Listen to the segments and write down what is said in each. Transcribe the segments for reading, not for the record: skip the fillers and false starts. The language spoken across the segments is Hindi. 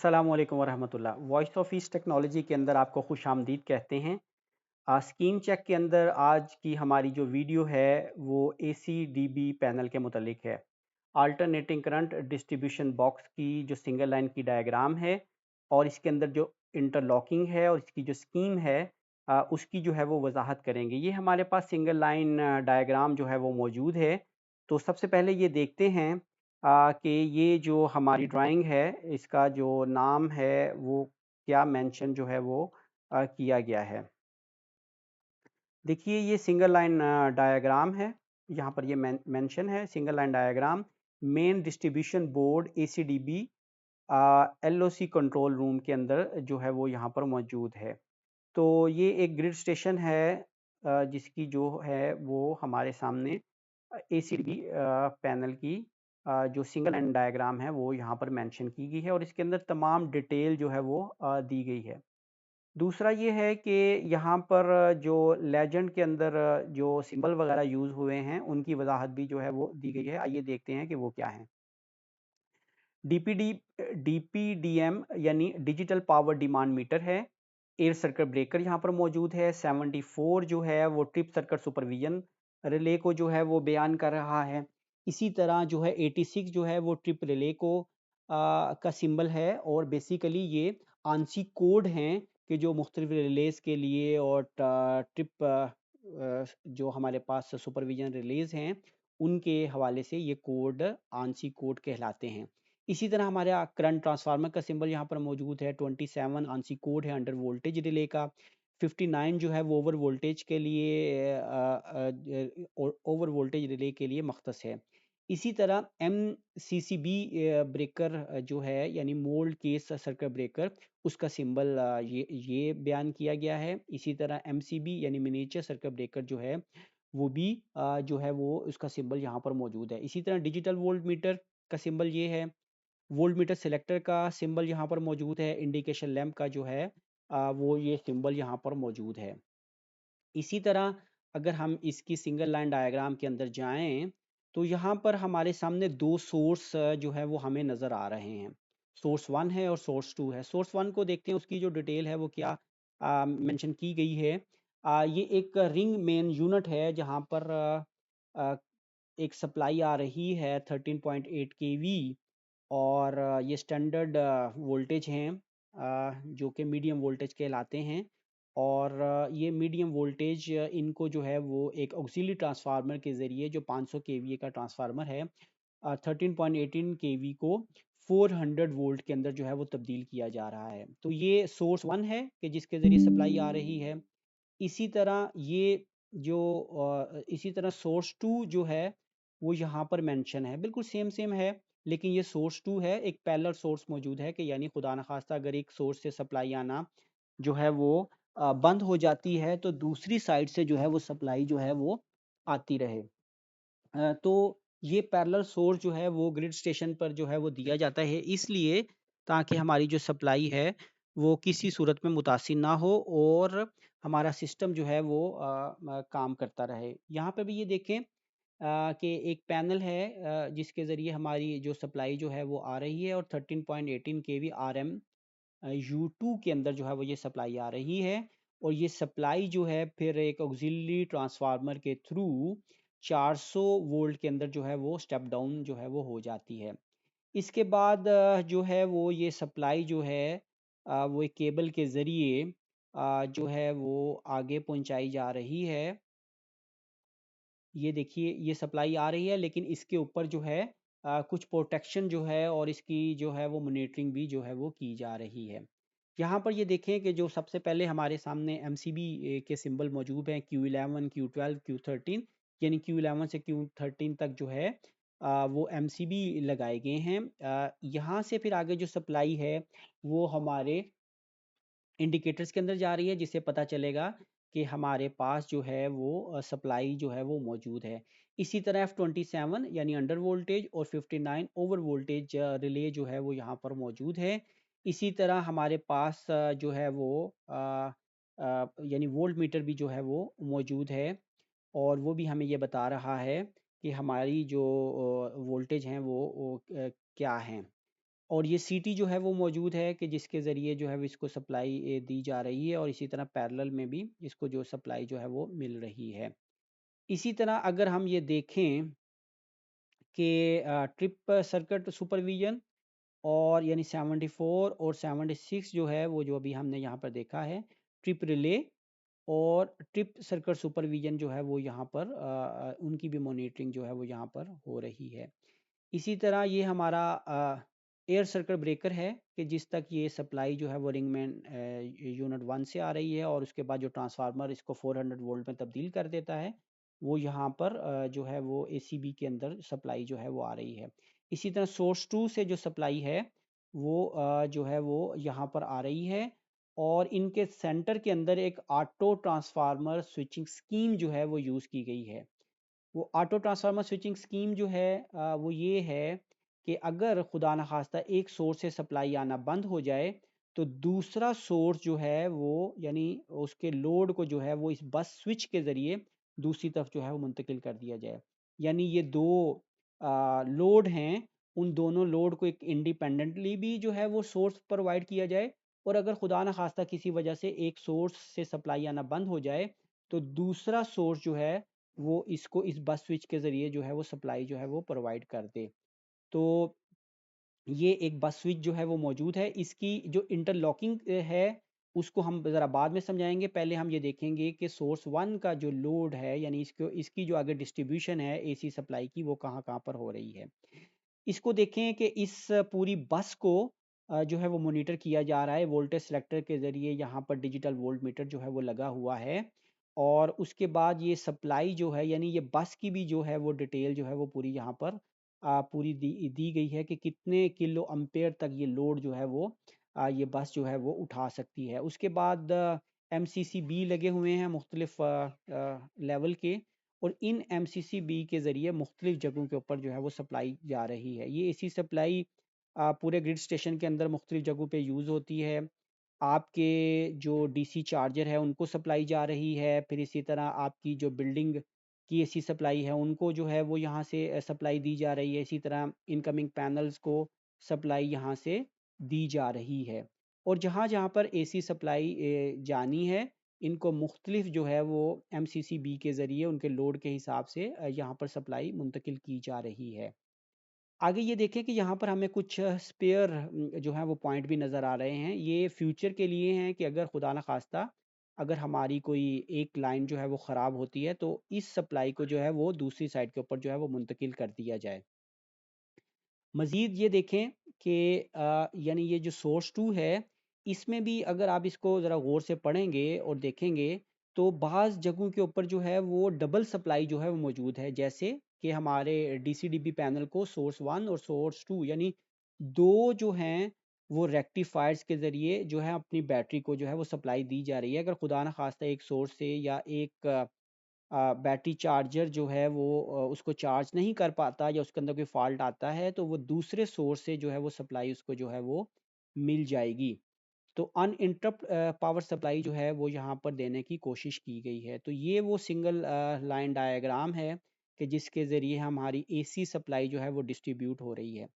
अस्सलामुअलैकुम वरहमतुल्लाह। वॉइस ऑफ ईस्ट टेक्नोलॉजी के अंदर आपको खुश आमदीद कहते हैं। स्कीम चेक के अंदर आज की हमारी जो वीडियो है वो ACDB पैनल के मुतलिक है। अल्टरनेटिंग करंट डिस्ट्रीब्यूशन बॉक्स की जो सिंगल लाइन की डायग्राम है और इसके अंदर जो इंटरलॉकिंग है और इसकी जो स्कीम है उसकी जो है वो वजाहत करेंगे। ये हमारे पास सिंगल लाइन डायग्राम जो है वो मौजूद है। तो सबसे पहले ये देखते हैं कि ये जो हमारी ड्राइंग है इसका जो नाम है वो क्या मेंशन जो है वो किया गया है। देखिए ये सिंगल लाइन डायग्राम है। यहाँ पर ये मेंशन है single line diagram main distribution board ACDB LOC control room के अंदर जो है वो यहाँ पर मौजूद है। तो ये एक ग्रिड स्टेशन है जिसकी जो है वो हमारे सामने ACDB पैनल की जो सिंगल लाइन डायग्राम है वो यहाँ पर मेंशन की गई है और इसके अंदर तमाम डिटेल जो है वो दी गई है। दूसरा ये है कि यहाँ पर जो लेजेंड के अंदर जो सिंबल वगैरह यूज़ हुए हैं उनकी वजाहत भी जो है वो दी गई है। आइए देखते हैं कि वो क्या हैं। DPDM यानी डिजिटल पावर डिमांड मीटर है। एयर सर्किट ब्रेकर यहाँ पर मौजूद है। 74 जो है वो ट्रिप सर्किट सुपरविजन रिले को जो है वो बयान कर रहा है। इसी तरह जो है 86 जो है वो ट्रिप रिले को का सिंबल है और बेसिकली ये आंसी कोड हैं कि जो मुख्तलिफ रिलेज के लिए और ट्रिप जो हमारे पास सुपरविजन रिलेज हैं उनके हवाले से ये कोड आंसी कोड कहलाते हैं। इसी तरह हमारे करंट ट्रांसफार्मर का सिंबल यहाँ पर मौजूद है। 27 आंसी कोड है अंडर वोल्टेज रिले का। 59 जो है वो ओवर वोल्टेज के लिए ओवर वोल्टेज रिले के लिए मख्तस है। इसी तरह MCCB ब्रेकर जो है यानी मोल्ड केस सर्किट ब्रेकर उसका सिंबल ये बयान किया गया है। इसी तरह MCB यानी मिनिएचर सर्किट ब्रेकर जो है वो भी जो है वो उसका सिंबल यहाँ पर मौजूद है। इसी तरह डिजिटल वोल्ट मीटर का सिंबल ये है। वोल्ट मीटर सेलेक्टर का सिंबल यहाँ पर मौजूद है। इंडिकेशन लैंप का जो है वो ये सिंबल यहाँ पर मौजूद है। इसी तरह अगर हम इसकी सिंगल लाइन डायग्राम के अंदर जाएं तो यहाँ पर हमारे सामने दो सोर्स जो है वो हमें नज़र आ रहे हैं। सोर्स वन है और सोर्स टू है। सोर्स वन को देखते हैं उसकी जो डिटेल है वो क्या मेंशन की गई है। ये एक रिंग मेन यूनिट है जहाँ पर आ, एक सप्लाई आ रही है 13.8 केवी और ये स्टैंडर्ड वोल्टेज हैं जो कि मीडियम वोल्टेज कहलाते हैं। और ये मीडियम वोल्टेज इनको जो है वो एक ऑक्सिलरी ट्रांसफार्मर के ज़रिए जो 500 केवीए का ट्रांसफार्मर है 13.18 केवी को 400 वोल्ट के अंदर जो है वो तब्दील किया जा रहा है। तो ये सोर्स वन है कि जिसके ज़रिए सप्लाई आ रही है। इसी तरह ये जो इसी तरह सोर्स टू जो है वो यहाँ पर मेंशन है। बिल्कुल सेम सेम है लेकिन ये सोर्स टू है। एक पैरेलल सोर्स मौजूद है कि यानी खुदा न खास्ता अगर एक सोर्स से सप्लाई आना जो है वो बंद हो जाती है तो दूसरी साइड से जो है वो सप्लाई जो है वो आती रहे। तो ये पैरेलल सोर्स जो है वो ग्रिड स्टेशन पर जो है वो दिया जाता है इसलिए ताकि हमारी जो सप्लाई है वो किसी सूरत में मुतासिर ना हो और हमारा सिस्टम जो है वो काम करता रहे। यहाँ पे भी ये देखें कि एक पैनल है जिसके ज़रिए हमारी जो सप्लाई जो है वो आ रही है और 13.18 केवी RM U2 के अंदर जो है वो ये सप्लाई आ रही है और ये सप्लाई जो है फिर एक ऑक्सिलरी ट्रांसफार्मर के थ्रू 400 वोल्ट के अंदर जो है वो स्टेप डाउन जो है वो हो जाती है। इसके बाद जो है वो ये सप्लाई जो है वो एक केबल के ज़रिए जो है वो आगे पहुंचाई जा रही है। ये देखिए ये सप्लाई आ रही है लेकिन इसके ऊपर जो है कुछ प्रोटेक्शन जो है और इसकी जो है वो मॉनिटरिंग भी जो है वो की जा रही है। यहाँ पर ये देखें कि जो सबसे पहले हमारे सामने MCB के सिंबल मौजूद हैं Q11 Q12 Q13 यानी Q11 से Q13 तक जो है वो MCB लगाए गए हैं। यहाँ से फिर आगे जो सप्लाई है वो हमारे इंडिकेटर्स के अंदर जा रही है जिससे पता चलेगा कि हमारे पास जो है वो सप्लाई जो है वो मौजूद है। इसी तरह F27 यानी अंडर वोल्टेज और 59 ओवर वोल्टेज रिले जो है वो यहाँ पर मौजूद है। इसी तरह हमारे पास जो है वो यानी वोल्ट मीटर भी जो है वो मौजूद है और वो भी हमें ये बता रहा है कि हमारी जो वोल्टेज हैं वो क्या हैं। और ये सीटी जो है वो मौजूद है कि जिसके ज़रिए जो है वो इसको सप्लाई दी जा रही है, और इसी तरह पैरेलल में भी इसको जो सप्लाई जो है वो मिल रही है। इसी तरह अगर हम ये देखें कि ट्रिप सर्किट सुपरविज़न और यानी 74 और 76 जो है वो जो अभी हमने यहाँ पर देखा है, ट्रिप रिले और ट्रिप सर्किट सुपरविज़न जो है वो यहाँ पर उनकी भी मॉनिटरिंग जो है वो यहाँ पर हो रही है। इसी तरह ये हमारा एयर सर्किट ब्रेकर है कि जिस तक ये सप्लाई जो है वो रिंगमैन यूनिट 1 से आ रही है, और उसके बाद जो ट्रांसफार्मर इसको 400 वोल्ट में तब्दील कर देता है, वो यहाँ पर जो है वो एसीबी के अंदर सप्लाई जो है वो आ रही है। इसी तरह सोर्स 2 से जो सप्लाई है वो जो है वो यहाँ पर आ रही है, और इनके सेंटर के अंदर एक ऑटो ट्रांसफार्मर स्विचिंग स्कीम जो है वो यूज़ की गई है। वो ऑटो ट्रांसफार्मर स्विचिंग स्कीम जो है वो ये है कि अगर खुदा न खास्ता एक सोर्स से सप्लाई आना बंद हो जाए, तो दूसरा सोर्स जो है वो यानी उसके लोड को जो है वो इस बस स्विच के ज़रिए दूसरी तरफ जो है वो मुंतकिल कर दिया जाए। यानी ये दो लोड हैं, उन दोनों लोड को एक इंडिपेंडेंटली भी जो है वो सोर्स प्रोवाइड किया जाए, और अगर खुदा न खास्ता किसी वजह से एक सोर्स से सप्लाई आना बंद हो जाए, तो दूसरा सोर्स जो है वो इसको इस बस स्विच के ज़रिए जो है वो सप्लाई जो है वो प्रोवाइड कर दे। तो ये एक बस स्विच जो है वो मौजूद है। इसकी जो इंटरलॉकिंग है उसको हम ज़रा बाद में समझाएंगे। पहले हम ये देखेंगे कि सोर्स 1 का जो लोड है, यानी इसको इसकी जो आगे डिस्ट्रीब्यूशन है एसी सप्लाई की, वो कहाँ कहाँ पर हो रही है। इसको देखें कि इस पूरी बस को जो है वो मॉनिटर किया जा रहा है वोल्टेज सेलेक्टर के ज़रिए। यहाँ पर डिजिटल वोल्ट मीटर जो है वो लगा हुआ है, और उसके बाद ये सप्लाई जो है यानी ये बस की भी जो है वो डिटेल जो है वो पूरी यहाँ पर पूरी दी गई है कि कितने किलो अम्पेयर तक ये लोड जो है वो ये बस जो है वो उठा सकती है। उसके बाद MCCB लगे हुए हैं मुख्तलिफ लेवल के, और इन MCCB के ज़रिए मुख्तलिफ जगहों के ऊपर जो है वो सप्लाई जा रही है। ये एसी सप्लाई पूरे ग्रिड स्टेशन के अंदर मुख्तलिफ जगहों पे यूज़ होती है। आपके जो डीसी चार्जर है उनको सप्लाई जा रही है, फिर इसी तरह आपकी जो बिल्डिंग की एसी सप्लाई है उनको जो है वो यहाँ से सप्लाई दी जा रही है। इसी तरह इनकमिंग पैनल्स को सप्लाई यहाँ से दी जा रही है, और जहाँ जहाँ पर एसी सप्लाई जानी है, इनको मुख्तलिफ जो है वो MCCB के ज़रिए उनके लोड के हिसाब से यहाँ पर सप्लाई मुंतकिल की जा रही है। आगे ये देखें कि यहाँ पर हमें कुछ स्पेयर जो है वो पॉइंट भी नज़र आ रहे हैं। ये फ्यूचर के लिए हैं कि अगर खुदा न खास्ता अगर हमारी कोई एक लाइन जो है वो ख़राब होती है, तो इस सप्लाई को जो है वो दूसरी साइड के ऊपर जो है वो मुंतकिल कर दिया जाए। मज़ीद ये देखें कि यानी ये जो सोर्स 2 है, इसमें भी अगर आप इसको ज़रा गौर से पढ़ेंगे और देखेंगे, तो बाज़ जगहों के ऊपर जो है वो डबल सप्लाई जो है वो मौजूद है। जैसे कि हमारे DCDB पैनल को सोर्स 1 और सोर्स 2 यानी 2 जो हैं वो रेक्टिफायर्स के ज़रिए जो है अपनी बैटरी को जो है वो सप्लाई दी जा रही है। अगर खुदा न खास्ता एक सोर्स से या एक बैटरी चार्जर जो है वो उसको चार्ज नहीं कर पाता, या उसके अंदर कोई फ़ॉल्ट आता है, तो वो दूसरे सोर्स से जो है वो सप्लाई उसको जो है वो मिल जाएगी। तो अनइंटरप्ट पावर सप्लाई जो है वो यहाँ पर देने की कोशिश की गई है। तो ये वो सिंगल लाइन डायग्राम है कि जिसके ज़रिए हमारी एसी सप्लाई जो है वो डिस्ट्रीब्यूट हो रही है।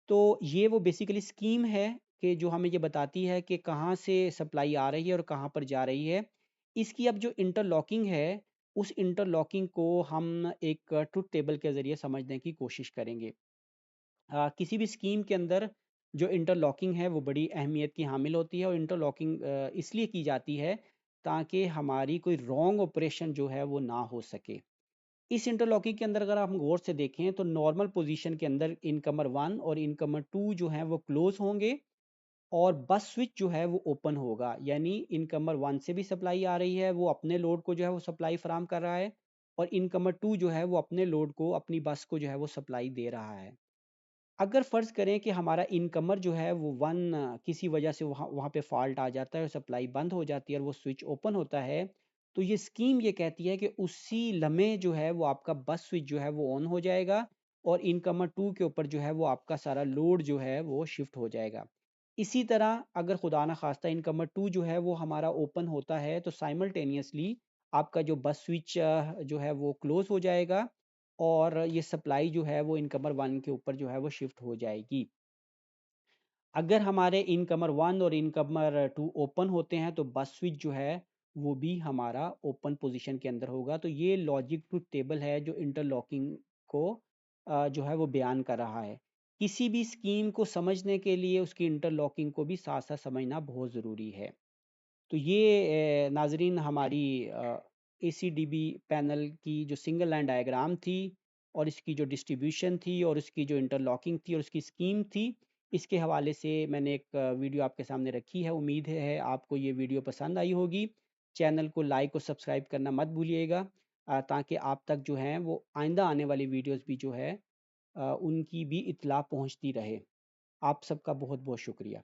तो ये वो बेसिकली स्कीम है कि जो हमें ये बताती है कि कहाँ से सप्लाई आ रही है और कहाँ पर जा रही है। इसकी अब जो इंटरलॉकिंग है, उस इंटरलॉकिंग को हम एक ट्रुथ टेबल के ज़रिए समझने की कोशिश करेंगे। किसी भी स्कीम के अंदर जो इंटरलॉकिंग है वो बड़ी अहमियत की हामिल होती है, और इंटरलॉकिंग इसलिए की जाती है ताकि हमारी कोई रॉन्ग ऑपरेशन जो है वो ना हो सके। इस इंटरलॉकिंग के अंदर अगर हम गौर से देखें, तो नॉर्मल पोजीशन के अंदर इनकमर 1 और इनकमर 2 जो हैं वो क्लोज होंगे, और बस स्विच जो है वो ओपन होगा। यानी इनकमर 1 से भी सप्लाई आ रही है, वो अपने लोड को जो है वो सप्लाई फराहम कर रहा है, और इनकमर 2 जो है वो अपने लोड को अपनी बस को जो है वो सप्लाई दे रहा है। अगर फ़र्ज़ करें कि हमारा इनकमर जो है वो 1 किसी वजह से वहाँ वहाँ पे फ़ॉल्ट आ जाता है और सप्लाई बंद हो जाती है और वो स्विच ओपन होता है, तो ये स्कीम ये कहती है कि उसी लम्हे जो है वो आपका बस स्विच जो है वो ऑन हो जाएगा, और इनकमर 2 के ऊपर जो है वो आपका सारा लोड जो है वो शिफ्ट हो जाएगा। इसी तरह अगर खुदा न ख़ास्ता इनकमर 2 जो है वो हमारा ओपन होता है, तो साइमल्टेनियसली आपका जो बस स्विच जो है वो क्लोज़ हो जाएगा, और ये सप्लाई जो है वो इनकमर 1 के ऊपर जो है वो शिफ्ट हो जाएगी। अगर हमारे इनकमर 1 और इनकमर 2 ओपन होते हैं तो बस स्विच जो है वो भी हमारा ओपन पोजीशन के अंदर होगा। तो ये लॉजिक ट्रुथ टेबल है जो इंटरलॉकिंग को जो है वो बयान कर रहा है। किसी भी स्कीम को समझने के लिए उसकी इंटरलॉकिंग को भी साथ साथ समझना बहुत ज़रूरी है। तो ये नाजरीन हमारी ACDB पैनल की जो सिंगल लाइन डायग्राम थी और इसकी जो डिस्ट्रीब्यूशन थी और उसकी जो इंटरलॉकिंग थी और उसकी स्कीम थी, इसके हवाले से मैंने एक वीडियो आपके सामने रखी है। उम्मीद है आपको ये वीडियो पसंद आई होगी। चैनल को लाइक और सब्सक्राइब करना मत भूलिएगा, ताकि आप तक जो है वो आइंदा आने वाली वीडियोस भी जो है उनकी भी इत्तला पहुंचती रहे। आप सबका बहुत बहुत शुक्रिया।